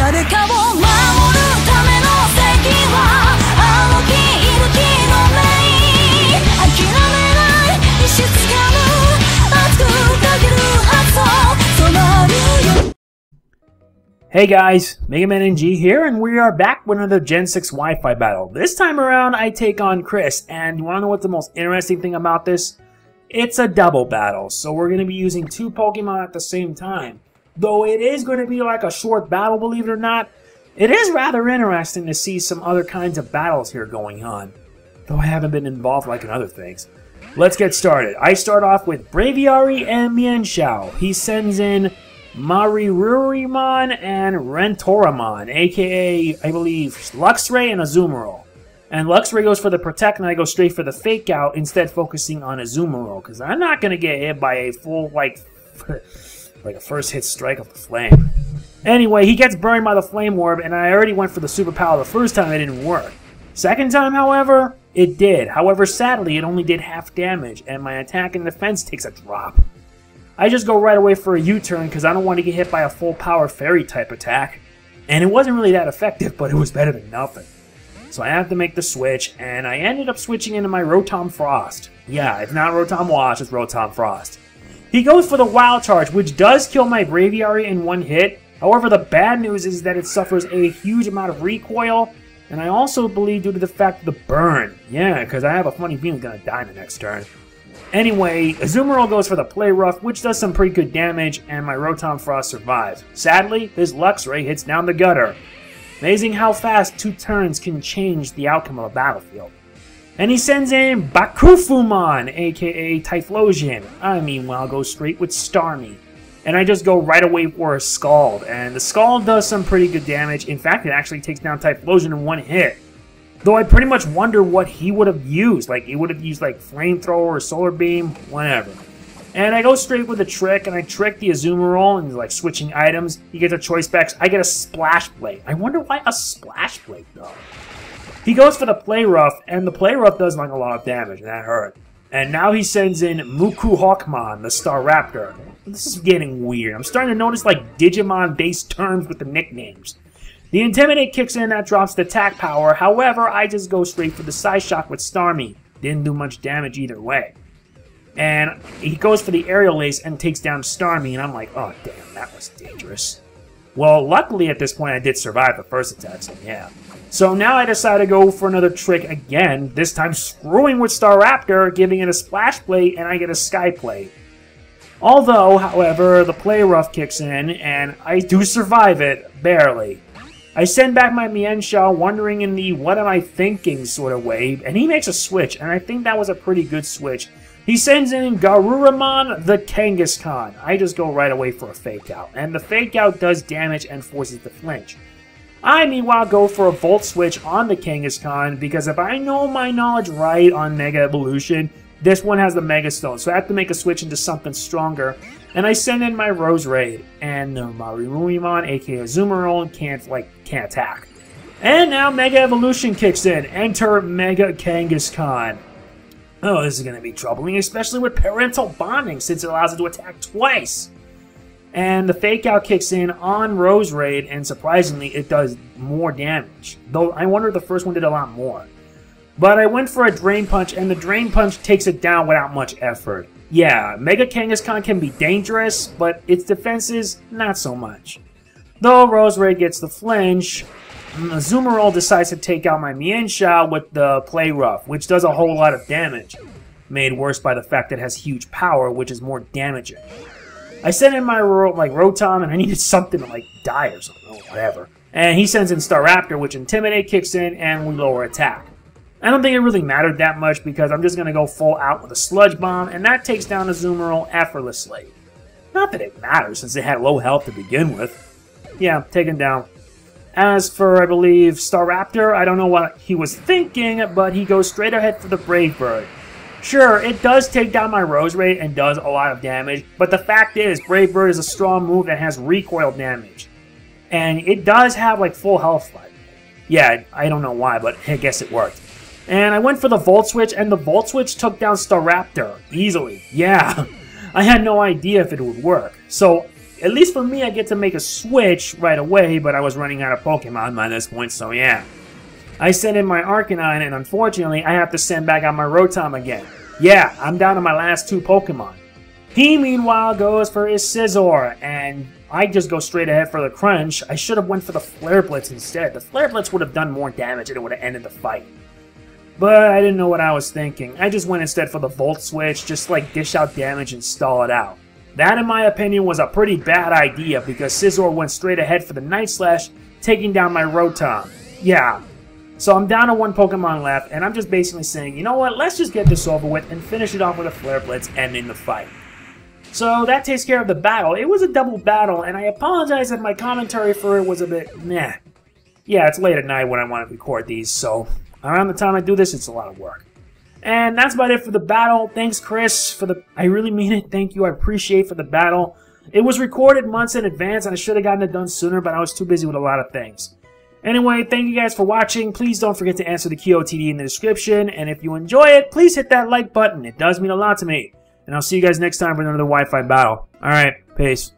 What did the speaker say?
誰かを守るための責は青き息吹の目諦めない意志つかむ熱くかける発想染まるよ。 Hey guys, MegamanNG here, and we are back with another Gen 6 Wi-Fi battle. This time around, I take on Chris, and you want to know what the most interesting thing about this? It's a double battle, so we're going to be using two Pokemon at the same time. Though it is going to be like a short battle, believe it or not, it is rather interesting to see some other kinds of battles here going on. Though I haven't been involved like in other things. Let's get started. I start off with Braviary and Mienshao. He sends in Marirurimon and Rentoramon, aka, I believe, Luxray and Azumarill. And Luxray goes for the Protect, and I go straight for the Fake Out, instead focusing on Azumarill, because I'm not going to get hit by a full, like a first hit strike of the Flame. Anyway, he gets burned by the Flame Orb, and I already went for the Superpower the first time, it didn't work. Second time, however, it did. However, sadly, it only did half damage, and my attack and defense takes a drop. I just go right away for a U-turn because I don't want to get hit by a full power fairy type attack. And it wasn't really that effective, but it was better than nothing. So I have to make the switch, and I ended up switching into my Rotom Frost. Yeah, it's not Rotom Wash, it's Rotom Frost. He goes for the Wild Charge, which does kill my Braviary in one hit. However, the bad news is that it suffers a huge amount of recoil, and I also believe due to the fact of the burn. Yeah, because I have a funny feeling it's going to die in the next turn. Anyway, Azumarill goes for the Play Rough, which does some pretty good damage, and my Rotom Frost survives. Sadly, his Luxray hits down the gutter. Amazing how fast 2 turns can change the outcome of a battlefield. And he sends in Bakufumon, aka Typhlosion. I meanwhile go straight with Starmie. And I just go right away for a Scald, and the Scald does some pretty good damage. In fact, it actually takes down Typhlosion in one hit. Though I pretty much wonder what he would have used. Like, he would have used, like, Flamethrower or Solar Beam, whatever. And I go straight with a Trick, and I trick the Azumarill, and, like, switching items. He gets a Choice Specs. I get a Splash Blade. I wonder why a Splash Blade, though. He goes for the Play Rough, and the Play Rough does, like, a lot of damage, and that hurt. And now he sends in Muku Hawkmon, the Staraptor. This is getting weird. I'm starting to notice, like, Digimon-based terms with the nicknames. The Intimidate kicks in, that drops the attack power. However, I just go straight for the Side Shock with Starmie. Didn't do much damage either way. And he goes for the Aerial Ace and takes down Starmie, and I'm like, oh damn, that was dangerous. Well, luckily at this point I did survive the first attack, so yeah. So now I decide to go for another trick again, this time screwing with Staraptor, giving it a Splash Plate, and I get a Sky Plate. Although, however, the Play Rough kicks in, and I do survive it, barely. I send back my Mienshao, wondering in the what am I thinking sort of way, and he makes a switch, and I think that was a pretty good switch. He sends in Garuramon the Kangaskhan. I just go right away for a Fake Out, and the Fake Out does damage and forces the flinch. I meanwhile go for a Volt Switch on the Kangaskhan, because if I know my knowledge right on Mega Evolution, this one has the Mega Stone, so I have to make a switch into something stronger. And I send in my Rose Raid, and Marirurimon, aka Azumarill, can't attack. And now Mega Evolution kicks in. Enter Mega Kangaskhan. Oh, this is going to be troubling, especially with Parental Bonding, since it allows it to attack twice. And the Fake Out kicks in on Rose Raid, and surprisingly, it does more damage. Though I wonder if the first one did a lot more. But I went for a Drain Punch, and the Drain Punch takes it down without much effort. Yeah, Mega Kangaskhan can be dangerous, but its defenses, not so much. Though Rose Raid gets the flinch, Azumarill decides to take out my Mienshao with the Play Rough, which does a whole lot of damage. Made worse by the fact that it has huge power, which is more damaging. I sent in my Rotom, and I needed something to die or something, or whatever. And he sends in Staraptor, which Intimidate kicks in, and we lower attack. I don't think it really mattered that much because I'm just going to go full out with a Sludge Bomb, and that takes down Azumarill effortlessly. Not that it matters since it had low health to begin with. Yeah, taken down. As for, I believe, Staraptor, I don't know what he was thinking, but he goes straight ahead for the Brave Bird. Sure, it does take down my Rose Raid and does a lot of damage, but the fact is, Brave Bird is a strong move that has recoil damage. And it does have, full health. Yeah, I don't know why, but I guess it worked. And I went for the Volt Switch, and the Volt Switch took down Staraptor easily. Yeah, I had no idea if it would work. So at least for me, I get to make a switch right away, but I was running out of Pokemon by this point, so yeah. I sent in my Arcanine, and unfortunately, I have to send back out my Rotom again. Yeah, I'm down to my last 2 Pokemon. He, meanwhile, goes for his Scizor, and I just go straight ahead for the Crunch. I should have went for the Flare Blitz instead. The Flare Blitz would have done more damage, and it would have ended the fight. But I didn't know what I was thinking. I just went instead for the Volt Switch, just like dish out damage and stall it out. That, in my opinion, was a pretty bad idea because Scizor went straight ahead for the Night Slash, taking down my Rotom. Yeah. So I'm down to 1 Pokemon left, and I'm just basically saying, you know what, let's just get this over with and finish it off with a Flare Blitz and end the fight. So that takes care of the battle. It was a double battle, and I apologize if my commentary for it was a bit meh. Yeah, it's late at night when I want to record these, so around the time I do this, it's a lot of work. And that's about it for the battle. Thanks, Chris, for the... I really mean it. Thank you. I appreciate for the battle. It was recorded months in advance, and I should have gotten it done sooner, but I was too busy with a lot of things. Anyway, thank you guys for watching. Please don't forget to answer the QOTD in the description. And if you enjoy it, please hit that like button. It does mean a lot to me. And I'll see you guys next time for another Wi-Fi battle. Alright, peace.